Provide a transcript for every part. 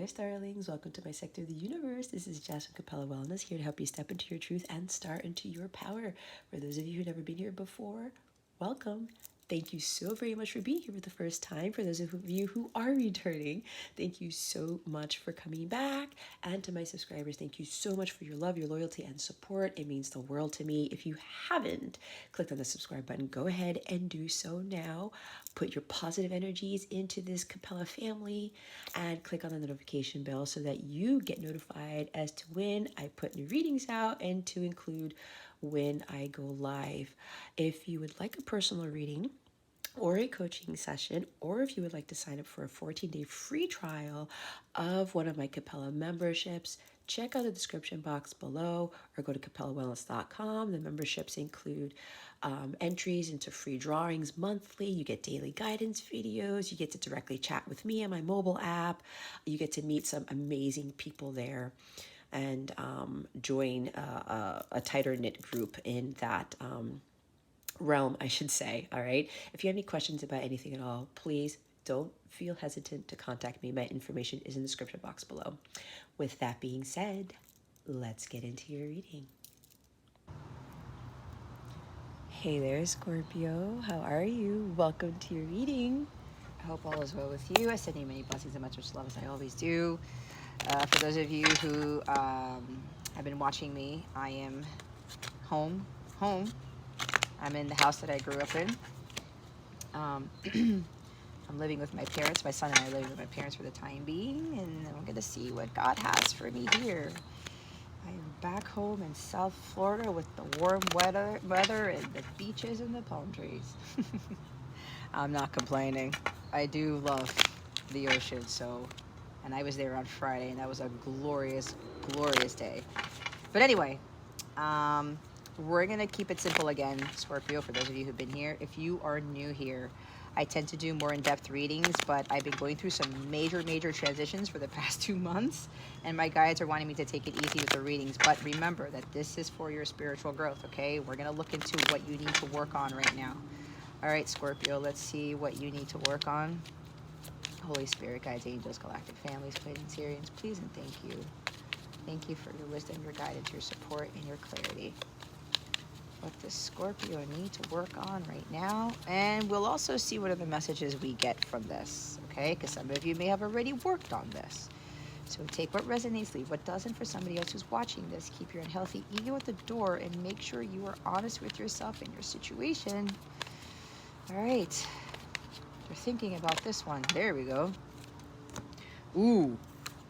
there, starlings. Welcome to my sector of the universe. This is Jess from Capella Wellness, here to help you step into your truth and start into your power. For those of you who've never been here before, welcome. Thank you so very much for being here for the first time. For those of you who are returning, thank you so much for coming back. And to my subscribers, thank you so much for your love, your loyalty, and support. It means the world to me. If you haven't clicked on the subscribe button, go ahead and do so now. Put your positive energies into this Capella family and click on the notification bell so that you get notified as to when I put new readings out and to include when I go live. If you would like a personal reading or a coaching session, or if you would like to sign up for a 14-day free trial of one of my Capella memberships, check out the description box below or go to capellawellness.com. The memberships include entries into free drawings monthly. You get daily guidance videos. You get to directly chat with me on my mobile app. You get to meet some amazing people there and join a tighter knit group in that realm, I should say. All right. If you have any questions about anything at all, please don't feel hesitant to contact me. My information is in the description box below. With that being said, let's get into your reading. Hey there, Scorpio. How are you? Welcome to your reading. I hope all is well with you. I send you many blessings and much love as I always do. For those of you who have been watching me, I am home. I'm in the house that I grew up in. I'm living with my parents. My son and I are living with my parents for the time being, and I'm going to see what God has for me here. I am back home in South Florida with the warm weather and the beaches and the palm trees. I'm not complaining. I do love the ocean, and I was there on Friday, and that was a glorious, glorious day. But anyway, we're going to keep it simple again, Scorpio, for those of you who've been here. If you are new here, I tend to do more in-depth readings, but I've been going through some major transitions for the past 2 months, and my guides are wanting me to take it easy with the readings. But remember that this is for your spiritual growth, okay? We're going to look into what you need to work on right now. All right, Scorpio, let's see what you need to work on. Holy Spirit, guides, angels, galactic families, guidance, Syrians, please and thank you. Thank you for your wisdom, your guidance, your support, and your clarity. What does Scorpio need to work on right now? And we'll also see what other messages we get from this, okay? Because some of you may have already worked on this. So take what resonates, leave what doesn't for somebody else who's watching this. Keep your unhealthy ego at the door and make sure you are honest with yourself and your situation. All right. You're thinking about this one. There we go. Ooh,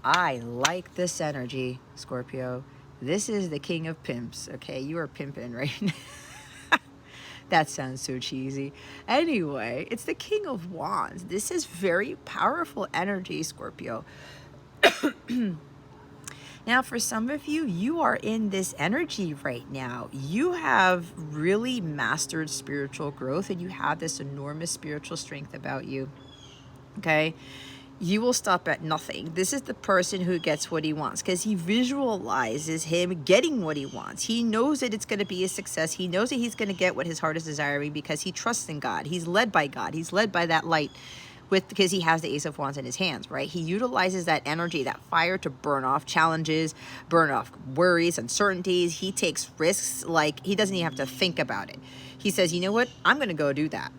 I like this energy, Scorpio. This is the king of pimps, okay? You are pimping right now. That sounds so cheesy. Anyway, it's the king of wands. This is very powerful energy, Scorpio. Now, for some of you, you are in this energy right now. You have really mastered spiritual growth and you have this enormous spiritual strength about you, okay? You will stop at nothing. This is the person who gets what he wants because he visualizes him getting what he wants. He knows that it's going to be a success. He knows that he's going to get what his heart is desiring because he trusts in God. He's led by God. He's led by that light because he has the Ace of Wands in his hands, right? He utilizes that energy, that fire to burn off challenges, burn off worries, uncertainties. He takes risks like he doesn't even have to think about it. He says, you know what? I'm going to go do that.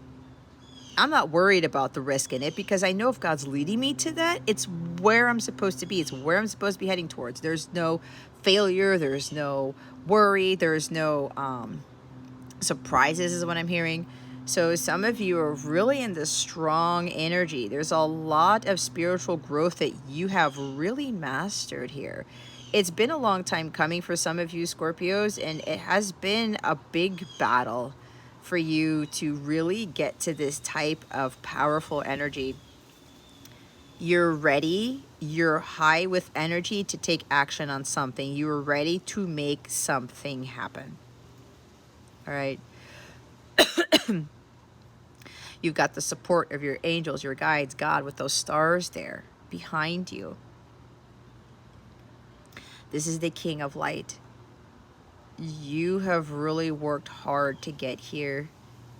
I'm not worried about the risk in it because I know if God's leading me to that, it's where I'm supposed to be. It's where I'm supposed to be heading towards. There's no failure. There's no worry. There's no surprises is what I'm hearing. So some of you are really in this strong energy. There's a lot of spiritual growth that you have really mastered here. It's been a long time coming for some of you Scorpios, and it has been a big battle for you to really get to this type of powerful energy. You're ready. You're high with energy to take action on something. You're ready to make something happen. All right. You've got the support of your angels, your guides, God, with those stars there behind you. This is the King of Light. You have really worked hard to get here,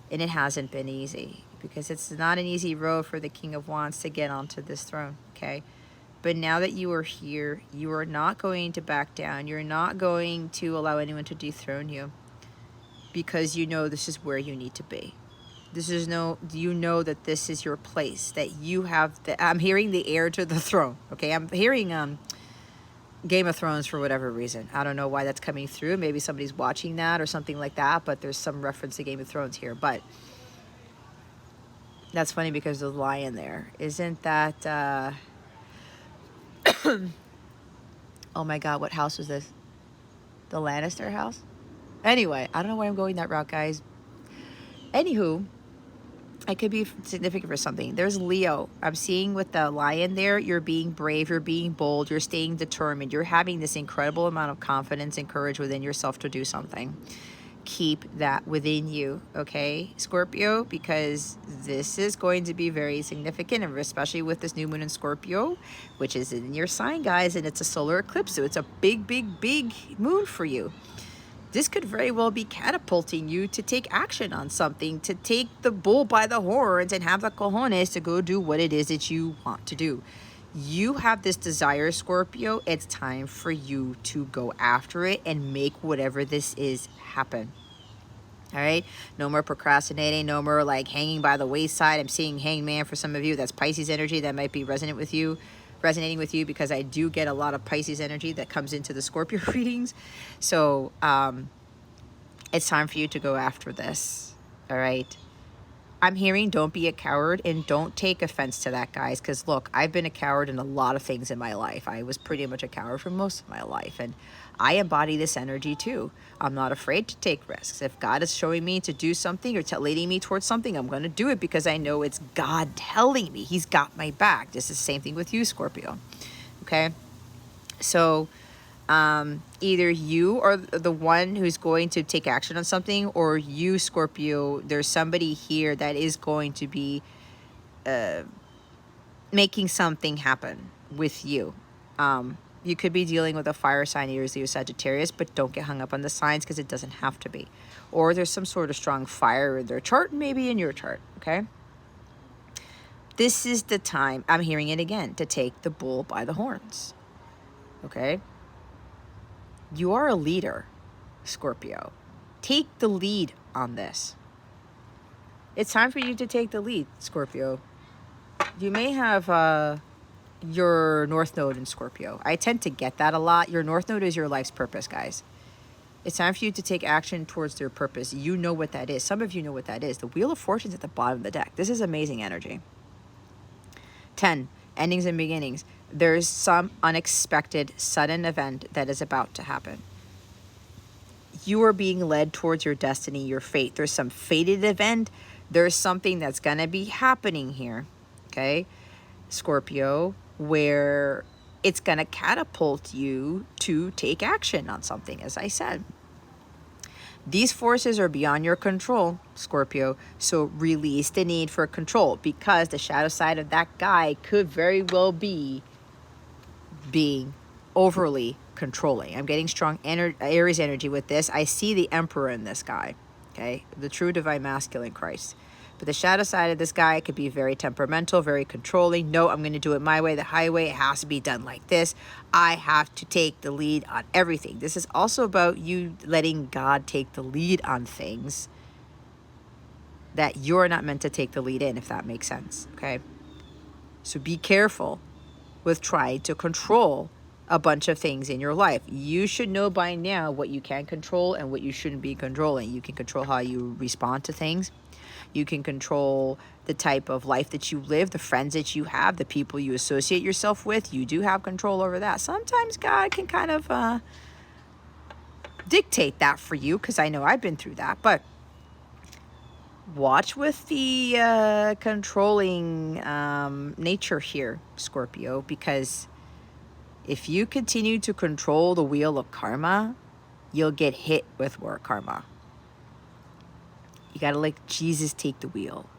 and it hasn't been easy because it's not an easy road for the King of Wands to get onto this throne, okay? But now that you are here, you are not going to back down. You're not going to allow anyone to dethrone you, because you know this is where you need to be. This is you know that this is your place, that you have I'm hearing the heir to the throne. Okay, I'm hearing Game of Thrones for whatever reason. I don't know why that's coming through. Maybe somebody's watching that or something like that, but there's some reference to Game of Thrones here. But that's funny because there's a lion there. Isn't that oh my god, what house was this? The Lannister house? Anyway, I don't know why I'm going that route, guys. Anywho, it could be significant for something. There's Leo. I'm seeing with the lion there, you're being brave, you're being bold, you're staying determined. You're having this incredible amount of confidence and courage within yourself to do something. Keep that within you, okay, Scorpio? Because this is going to be very significant, and especially with this new moon in Scorpio, which is in your sign, guys, and it's a solar eclipse, so it's a big, big, big moon for you. This could very well be catapulting you to take action on something, to take the bull by the horns and have the cojones to go do what it is that you want to do. You have this desire, Scorpio. It's time for you to go after it and make whatever this is happen. All right? No more procrastinating. No more like hanging by the wayside. I'm seeing hangman for some of you. That's Pisces energy. That might be resonating with you, because I do get a lot of Pisces energy that comes into the Scorpio readings. So it's time for you to go after this. All right? I'm hearing don't be a coward, and don't take offense to that, guys, because look, I've been a coward in a lot of things in my life. I was pretty much a coward for most of my life, and I embody this energy too. I'm not afraid to take risks. If God is showing me to do something or leading me towards something, I'm going to do it because I know it's God telling me. He's got my back. This is the same thing with you, Scorpio. Okay? So either you are the one who's going to take action on something, or you, Scorpio, there's somebody here that is going to be making something happen with you. You could be dealing with a fire sign, Aries, Leo, Sagittarius, but don't get hung up on the signs because it doesn't have to be. Or there's some sort of strong fire in their chart, maybe in your chart, okay? This is the time, I'm hearing it again, to take the bull by the horns, okay? You are a leader, Scorpio. Take the lead on this. It's time for you to take the lead, Scorpio. You may have your North Node in Scorpio. I tend to get that a lot. Your North Node is your life's purpose, guys. It's time for you to take action towards their purpose. You know what that is. Some of you know what that is. The Wheel of Fortune's at the bottom of the deck. This is amazing energy. 10. Endings and beginnings. There's some unexpected, sudden event that is about to happen. You are being led towards your destiny, your fate. There's some fated event. There's something that's going to be happening here, okay, Scorpio, where it's going to catapult you to take action on something, as I said. These forces are beyond your control, Scorpio, so release the need for control, because the shadow side of that guy could very well be being overly controlling. I'm getting strong Aries energy with this. I see the Emperor in this guy, okay? The true divine masculine Christ. But the shadow side of this guy could be very temperamental, very controlling. No, I'm going to do it my way, the highway. It has to be done like this. I have to take the lead on everything. This is also about you letting God take the lead on things that you're not meant to take the lead in, if that makes sense, okay? So be careful with trying to control a bunch of things in your life. You should know by now what you can control and what you shouldn't be controlling. You can control how you respond to things. You can control the type of life that you live, the friends that you have, the people you associate yourself with. You do have control over that. Sometimes God can kind of dictate that for you, because I know I've been through that. But watch with the controlling nature here, Scorpio, because if you continue to control the wheel of karma, you'll get hit with more karma. You got to let Jesus take the wheel.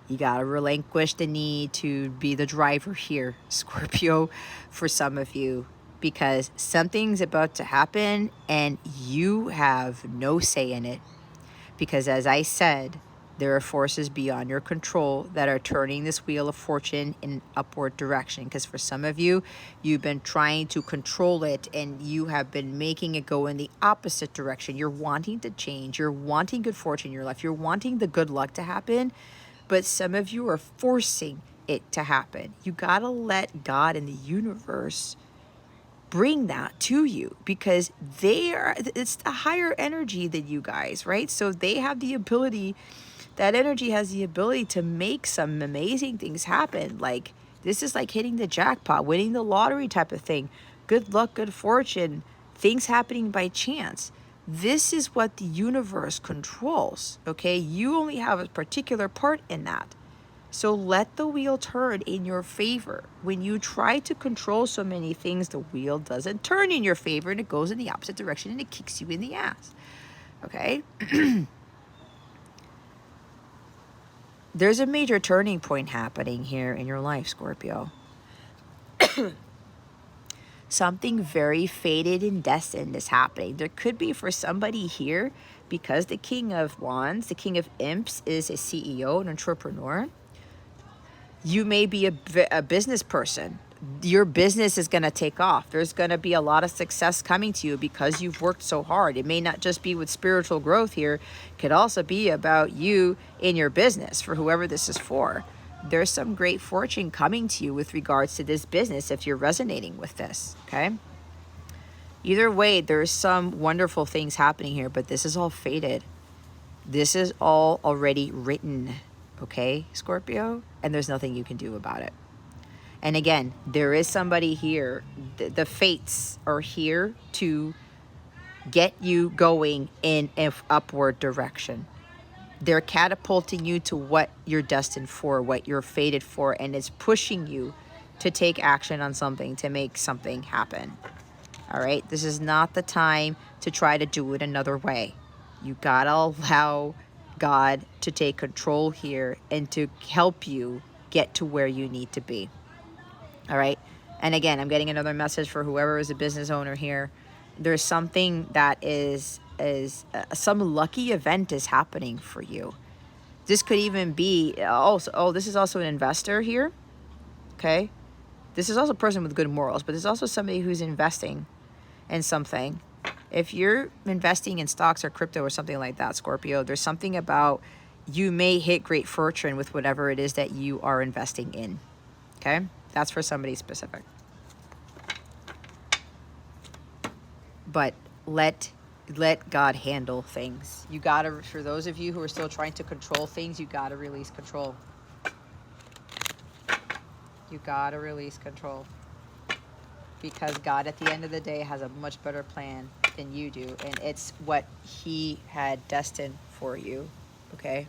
You got to relinquish the need to be the driver here, Scorpio, for some of you, because something's about to happen and you have no say in it. Because as I said, There are forces beyond your control that are turning this wheel of fortune in an upward direction. Because for some of you, you've been trying to control it and you have been making it go in the opposite direction. You're wanting to change. You're wanting good fortune in your life. You're wanting the good luck to happen. But some of you are forcing it to happen. You got to let God and the universe bring that to you, because it's a higher energy than you guys, right? So they have the ability, that energy has the ability to make some amazing things happen. Like, this is like hitting the jackpot, winning the lottery type of thing. Good luck, good fortune, things happening by chance. This is what the universe controls, okay? You only have a particular part in that. So let the wheel turn in your favor. When you try to control so many things, the wheel doesn't turn in your favor and it goes in the opposite direction and it kicks you in the ass. Okay? There's a major turning point happening here in your life, Scorpio. Something very fated and destined is happening. There could be for somebody here, because the King of Wands, the King of Imps, is a CEO, an entrepreneur. You may be a business person. Your business is going to take off. There's going to be a lot of success coming to you because you've worked so hard. It may not just be with spiritual growth here. It could also be about you in your business, for whoever this is for. There's some great fortune coming to you with regards to this business if you're resonating with this, okay? Either way, there's some wonderful things happening here, but this is all fated. This is all already written, okay, Scorpio? And there's nothing you can do about it. And again, there is somebody here. The fates are here to get you going in an upward direction. They're catapulting you to what you're destined for, what you're fated for, and it's pushing you to take action on something, to make something happen. All right? This is not the time to try to do it another way. You gotta allow God to take control here and to help you get to where you need to be. All right? And again, I'm getting another message for whoever is a business owner here. There's something that is some lucky event is happening for you. This could even be this is also an investor here. Okay? This is also a person with good morals, but there's also somebody who's investing in something. If you're investing in stocks or crypto or something like that, Scorpio, there's something about you may hit great fortune with whatever it is that you are investing in. Okay? That's for somebody specific. But let God handle things. You gotta, for those of you who are still trying to control things, you gotta release control. You gotta release control. Because God, at the end of the day, has a much better plan than you do. And it's what He had destined for you. Okay?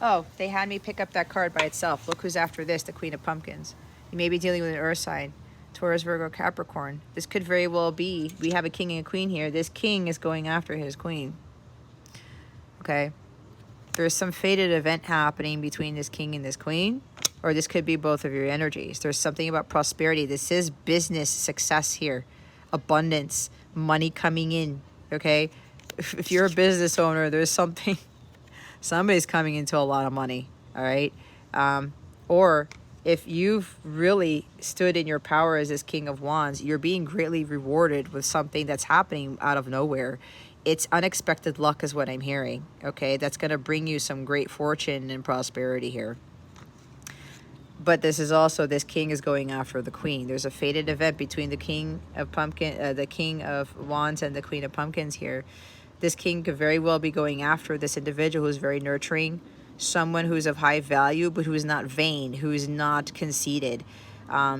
Oh, they had me pick up that card by itself. Look who's after this, the Queen of Pumpkins. You may be dealing with an earth sign. Taurus, Virgo, Capricorn. This could very well be, we have a king and a queen here. This king is going after his queen. Okay? There's some fated event happening between this king and this queen. Or this could be both of your energies. There's something about prosperity. This is business success here. Abundance. Money coming in. Okay? If you're a business owner, there's something... Somebody's coming into a lot of money. All right? Or... if you've really stood in your power as this King of Wands, you're being greatly rewarded with something that's happening out of nowhere. It's unexpected luck is what I'm hearing, okay? That's going to bring you some great fortune and prosperity here. But this is also, this king is going after the queen. There's a fated event between the King of Wands and the Queen of Pumpkins here. This king could very well be going after this individual who's very nurturing, someone who's of high value, but who's not vain, who's not conceited.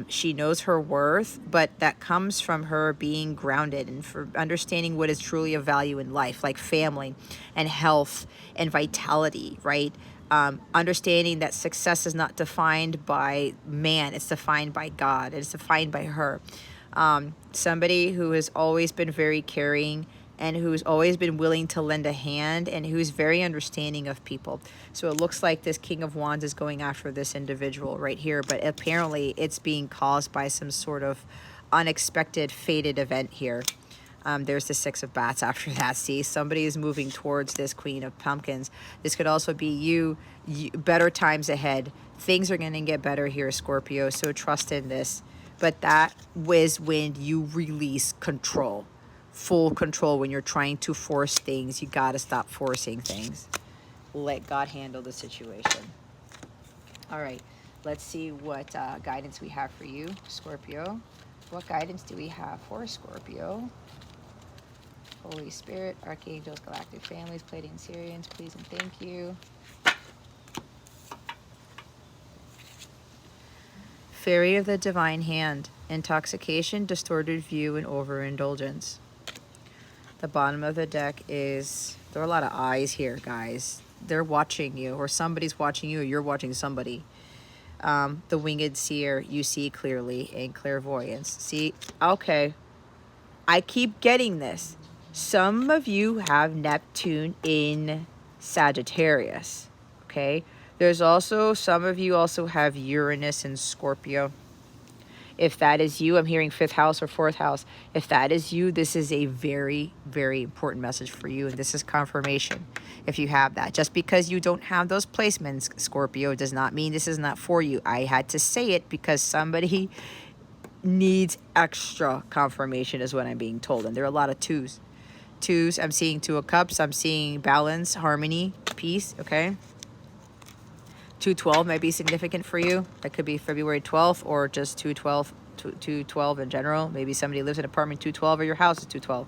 She knows her worth, but that comes from her being grounded and for understanding what is truly of value in life, like family and health and vitality, right? Understanding that success is not defined by man, it's defined by God, it's defined by her. Somebody who has always been very caring and who's always been willing to lend a hand and who's very understanding of people. So it looks like this King of Wands is going after this individual right here, but apparently it's being caused by some sort of unexpected fated event here. There's the Six of Bats after that. See, somebody is moving towards this Queen of Pumpkins. This could also be you better times ahead. Things are going to get better here, Scorpio, so trust in this. But that was when you release control, full control. When you're trying to force things, you got to stop forcing things. Let God handle the situation. All right, let's see what guidance we have for you, Scorpio. What guidance do we have for Scorpio? Holy Spirit, Archangels, Galactic Families, Pleiadian Syrians, please and thank you. Fairy of the Divine Hand, intoxication, distorted view, and overindulgence. The bottom of the deck is, there are a lot of eyes here, guys. They're watching you, or somebody's watching you, or you're watching somebody. The Winged Seer, you see clearly, and clairvoyance. See, okay, I keep getting this. Some of you have Neptune in Sagittarius, okay? There's also, some of you also have Uranus in Scorpio. If that is you, I'm hearing 5th house or 4th house. If that is you, this is a very, very important message for you. And this is confirmation if you have that. Just because you don't have those placements, Scorpio, does not mean this is not for you. I had to say it because somebody needs extra confirmation is what I'm being told. And there are a lot of twos. Twos, I'm seeing 2 of Cups. I'm seeing balance, harmony, peace, okay? 212 might be significant for you. That could be February 12th or just 212 in general. Maybe somebody lives in apartment 212 or your house is 212.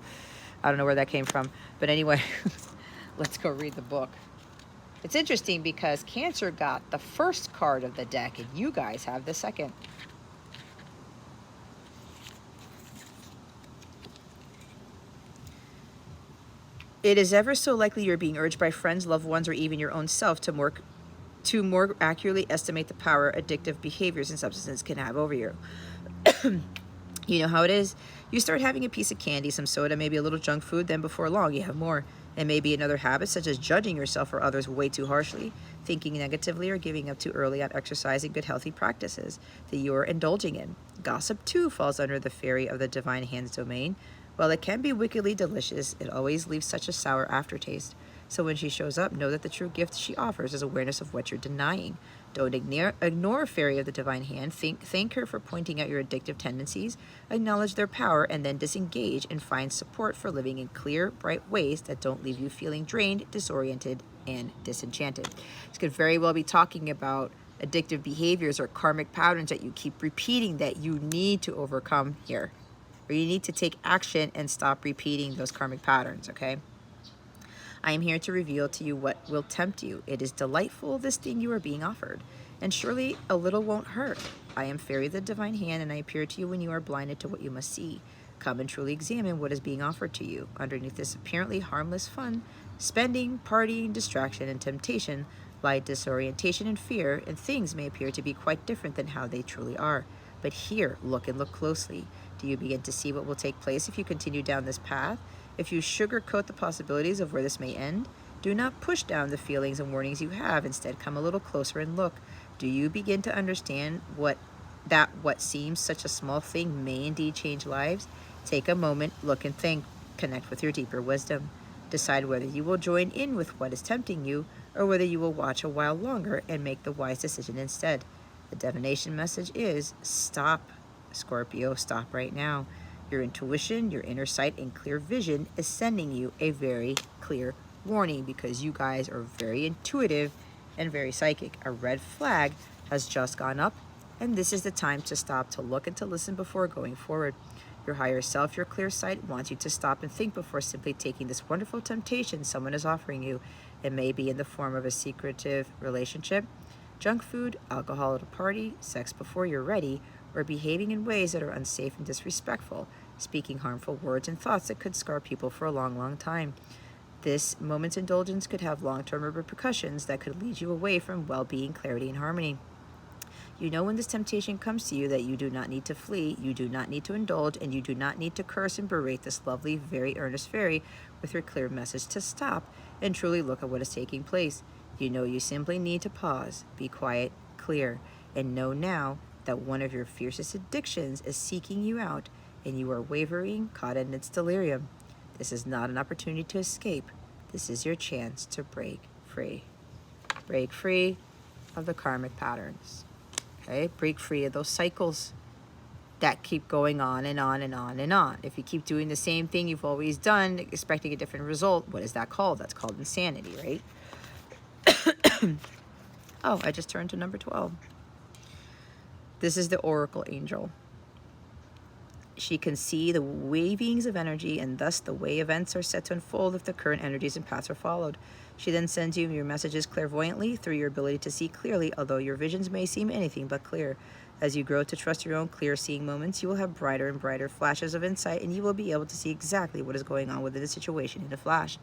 I don't know where that came from. But anyway, let's go read the book. It's interesting because Cancer got the first card of the deck and you guys have the second. It is ever so likely you're being urged by friends, loved ones, or even your own self to more accurately estimate the power addictive behaviors and substances can have over you. You know how it is. You start having a piece of candy, some soda, maybe a little junk food, then before long you have more. And maybe another habit, such as judging yourself or others way too harshly, thinking negatively, or giving up too early on exercising good healthy practices that you are indulging in. Gossip too falls under the Fairy of the Divine Hand's domain. While it can be wickedly delicious, it always leaves such a sour aftertaste. So when she shows up, know that the true gift she offers is awareness of what you're denying. Don't ignore Fairy of the Divine Hand. Thank her for pointing out your addictive tendencies, acknowledge their power, and then disengage and find support for living in clear, bright ways that don't leave you feeling drained, disoriented, and disenchanted. This could very well be talking about addictive behaviors or karmic patterns that you keep repeating that you need to overcome here. Or you need to take action and stop repeating those karmic patterns, okay? I am here to reveal to you what will tempt you. It is delightful, this thing you are being offered, and surely a little won't hurt. I am Fairy of the Divine Hand, and I appear to you when you are blinded to what you must see. Come and truly examine what is being offered to you. Underneath this apparently harmless fun, spending, partying, distraction, and temptation lie disorientation and fear, and things may appear to be quite different than how they truly are. But here, look and look closely. Do you begin to see what will take place if you continue down this path? If you sugarcoat the possibilities of where this may end, do not push down the feelings and warnings you have. Instead, come a little closer and look. Do you begin to understand what seems such a small thing may indeed change lives? Take a moment, look and think. Connect with your deeper wisdom. Decide whether you will join in with what is tempting you or whether you will watch a while longer and make the wise decision instead. The divination message is stop, Scorpio, stop right now. Your intuition, your inner sight, and clear vision is sending you a very clear warning because you guys are very intuitive and very psychic. A red flag has just gone up, and this is the time to stop, to look, and to listen before going forward. Your higher self, your clear sight, wants you to stop and think before simply taking this wonderful temptation someone is offering you. It may be in the form of a secretive relationship, junk food, alcohol at a party, sex before you're ready, or behaving in ways that are unsafe and disrespectful, speaking harmful words and thoughts that could scar people for a long, long time. This moment's indulgence could have long-term repercussions that could lead you away from well-being, clarity, and harmony. You know when this temptation comes to you that you do not need to flee, you do not need to indulge, and you do not need to curse and berate this lovely, very earnest fairy with her clear message to stop and truly look at what is taking place. You know you simply need to pause, be quiet, clear, and know now that one of your fiercest addictions is seeking you out and you are wavering, caught in its delirium. This is not an opportunity to escape. This is your chance to break free. Break free of the karmic patterns. Okay? Break free of those cycles that keep going on and on and on and on. If you keep doing the same thing you've always done, expecting a different result, what is that called? That's called insanity, right? Oh, I just turned to number 12. This is the Oracle Angel. She can see the wavings of energy and thus the way events are set to unfold if the current energies and paths are followed. She then sends you your messages clairvoyantly through your ability to see clearly, although your visions may seem anything but clear. As you grow to trust your own clear-seeing moments, you will have brighter and brighter flashes of insight, and you will be able to see exactly what is going on within the situation in a flash.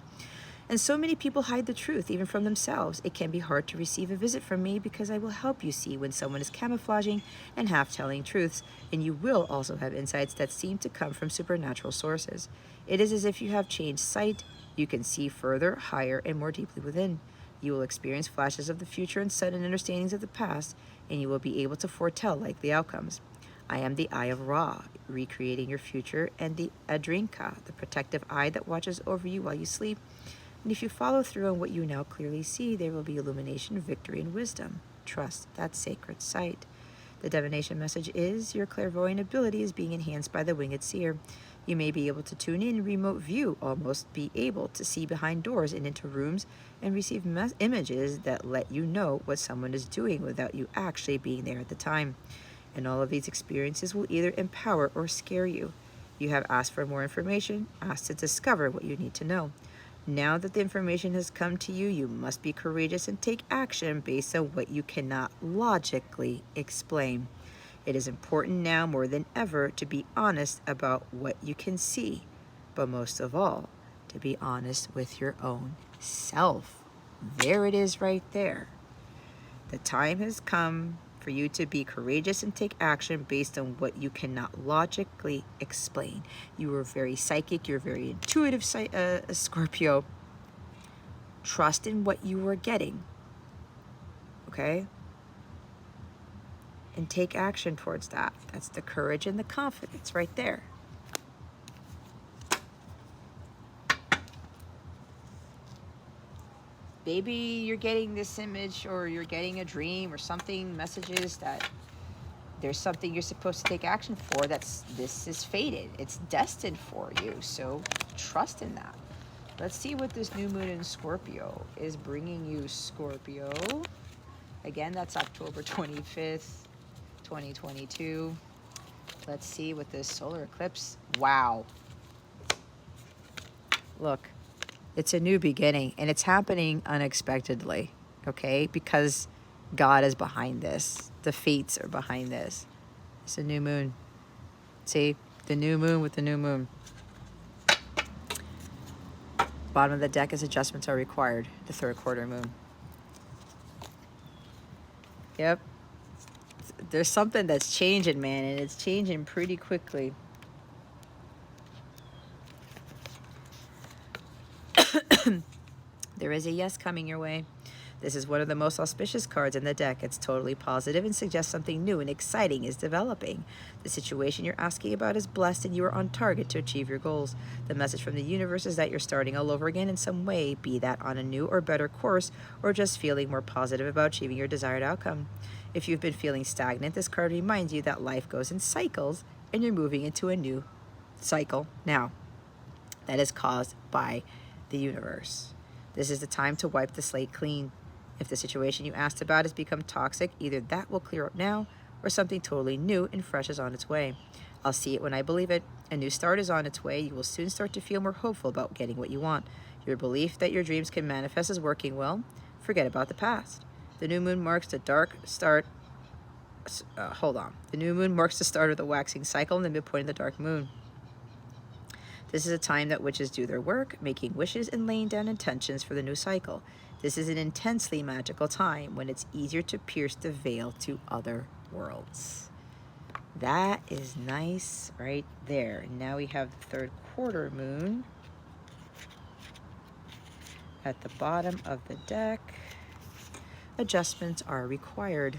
And so many people hide the truth, even from themselves. It can be hard to receive a visit from me because I will help you see when someone is camouflaging and half-telling truths, and you will also have insights that seem to come from supernatural sources. It is as if you have changed sight. You can see further, higher, and more deeply within. You will experience flashes of the future and sudden understandings of the past, and you will be able to foretell likely outcomes. I am the Eye of Ra, recreating your future, and the Adrinka, the protective eye that watches over you while you sleep. And if you follow through on what you now clearly see, there will be illumination, victory, and wisdom. Trust that sacred sight. The divination message is your clairvoyant ability is being enhanced by the winged seer. You may be able to tune in remote view, almost be able to see behind doors and into rooms and receive images that let you know what someone is doing without you actually being there at the time. And all of these experiences will either empower or scare you. You have asked for more information, asked to discover what you need to know. Now that the information has come to you, you must be courageous and take action based on what you cannot logically explain. It is important now more than ever to be honest about what you can see, but most of all, to be honest with your own self. There it is right there. The time has come for you to be courageous and take action based on what you cannot logically explain. You are very psychic, you're very intuitive, Scorpio. Trust in what you are getting, okay? And take action towards that. That's the courage and the confidence right there. Maybe you're getting this image or you're getting a dream or something, messages that there's something you're supposed to take action for. This is fated. It's destined for you. So trust in that. Let's see what this new moon in Scorpio is bringing you, Scorpio. Again, that's October 25th, 2022. Let's see what this solar eclipse. Wow. Look. It's a new beginning, and it's happening unexpectedly, okay? Because God is behind this. The fates are behind this. It's a new moon. See? The new moon with the new moon. Bottom of the deck is adjustments are required. The third quarter moon. Yep. There's something that's changing, man, and it's changing pretty quickly. There is a yes coming your way. This is one of the most auspicious cards in the deck. It's totally positive and suggests something new and exciting is developing. The situation you're asking about is blessed and you are on target to achieve your goals. The message from the universe is that you're starting all over again in some way, be that on a new or better course or just feeling more positive about achieving your desired outcome. If you've been feeling stagnant, this card reminds you that life goes in cycles and you're moving into a new cycle now. That is caused by the universe. This is the time to wipe the slate clean. If the situation you asked about has become toxic, either that will clear up now or something totally new and fresh is on its way. I'll see it when I believe it. A new start is on its way. You will soon start to feel more hopeful about getting what you want. Your belief that your dreams can manifest is working well. Forget about the past. The new moon marks the dark start. The new moon marks the start of the waxing cycle and the midpoint of the dark moon. This is a time that witches do their work, making wishes and laying down intentions for the new cycle. This is an intensely magical time when it's easier to pierce the veil to other worlds. That is nice right there. Now we have the third quarter moon at the bottom of the deck. Adjustments are required.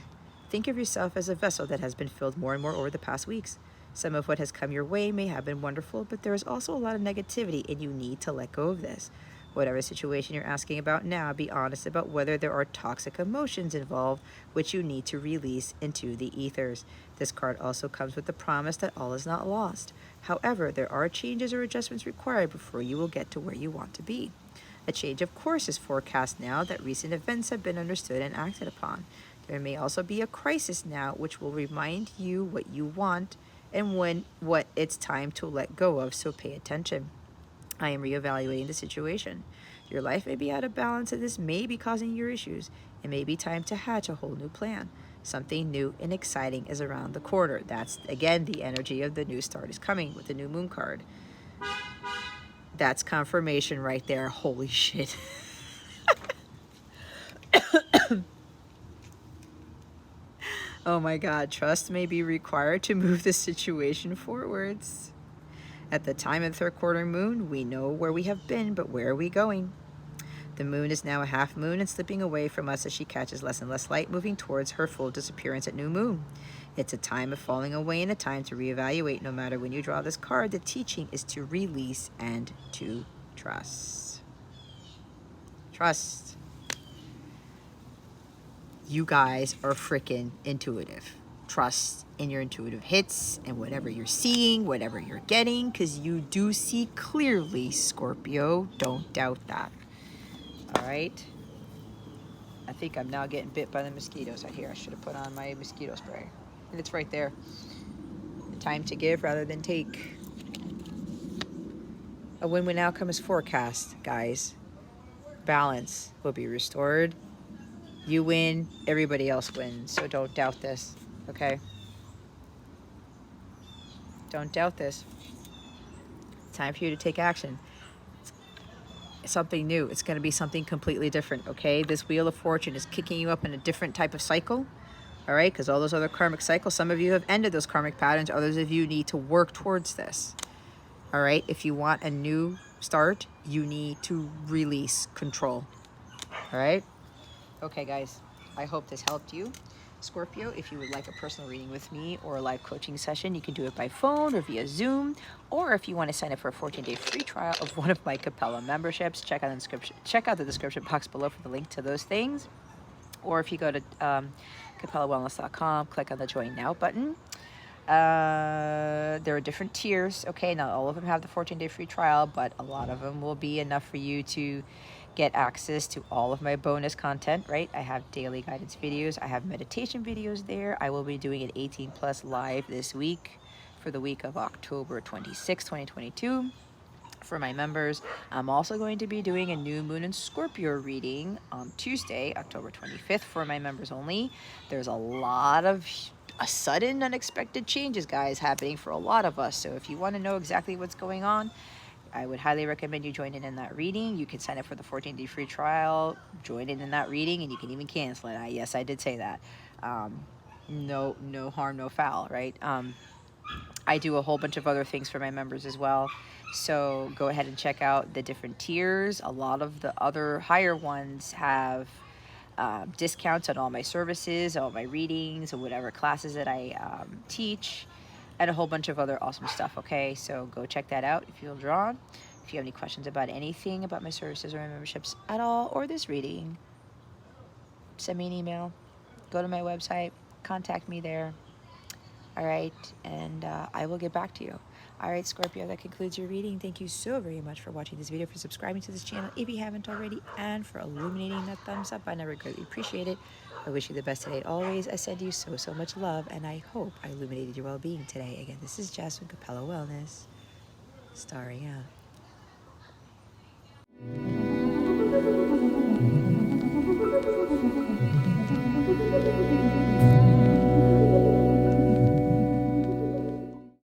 Think of yourself as a vessel that has been filled more and more over the past weeks. Some of what has come your way may have been wonderful, but there is also a lot of negativity, and you need to let go of this. Whatever situation you're asking about now, be honest about whether there are toxic emotions involved which you need to release into the ethers. This card also comes with the promise that all is not lost. However, there are changes or adjustments required before you will get to where you want to be. A change of course is forecast now that recent events have been understood and acted upon. There may also be a crisis now which will remind you what you want and what it's time to let go of, so pay attention. I am reevaluating the situation. Your life may be out of balance and this may be causing your issues. It may be time to hatch a whole new plan. Something new and exciting is around the corner. That's, again, the energy of the new start is coming with the new moon card. That's confirmation right there. Holy shit. Oh my God. Trust may be required to move the situation forwards. At the time of the third quarter moon, we know where we have been, but where are we going? The moon is now a half moon and slipping away from us as she catches less and less light, moving towards her full disappearance at new moon. It's a time of falling away and a time to reevaluate. No matter when you draw this card, the teaching is to release and to trust. Trust. You guys are freaking intuitive. Trust in your intuitive hits and whatever you're seeing, whatever you're getting, because you do see clearly, Scorpio. Don't doubt that. All right. I think I'm now getting bit by the mosquitoes out here. I should have put on my mosquito spray. And it's right there. The time to give rather than take. A win-win outcome is forecast, guys. Balance will be restored. You win, everybody else wins. So don't doubt this, okay? Don't doubt this. It's time for you to take action. It's something new. It's going to be something completely different, okay? This Wheel of Fortune is kicking you up in a different type of cycle, all right? Because all those other karmic cycles, some of you have ended those karmic patterns. Others of you need to work towards this, all right? If you want a new start, you need to release control, all right? Okay, guys, I hope this helped you. Scorpio, if you would like a personal reading with me or a live coaching session, you can do it by phone or via Zoom. Or if you want to sign up for a 14-day free trial of one of my Capella memberships, check out the description box below for the link to those things. Or if you go to capellawellness.com, click on the Join Now button. There are different tiers, okay? Not all of them have the 14-day free trial, but a lot of them will be enough for you to get access to all of my bonus content, right? I have daily guidance videos. I have meditation videos there. I will be doing an 18 plus live this week for the week of October 26, 2022 for my members. I'm also going to be doing a new moon and Scorpio reading on Tuesday, October 25th for my members only. There's a lot of sudden unexpected changes, guys, happening for a lot of us. So if you want to know exactly what's going on, I would highly recommend you join in that reading. You can sign up for the 14-day free trial, join in that reading, and you can even cancel it. Yes, I did say that. No harm, no foul, right? I do a whole bunch of other things for my members as well. So go ahead and check out the different tiers. A lot of the other higher ones have discounts on all my services, all my readings, or whatever classes that I teach, and a whole bunch of other awesome stuff, okay? So go check that out if you feel drawn. If you have any questions about anything about my services or my memberships at all, or this reading, send me an email, go to my website, contact me there, all right? And I will get back to you. All right, Scorpio, that concludes your reading. Thank you so very much for watching this video, for subscribing to this channel if you haven't already, and for illuminating that thumbs up. I never greatly appreciate it. I wish you the best today always. I send you so much love, and I hope I illuminated your well-being today. Again, this is Jasmine, Capella Wellness, starring out.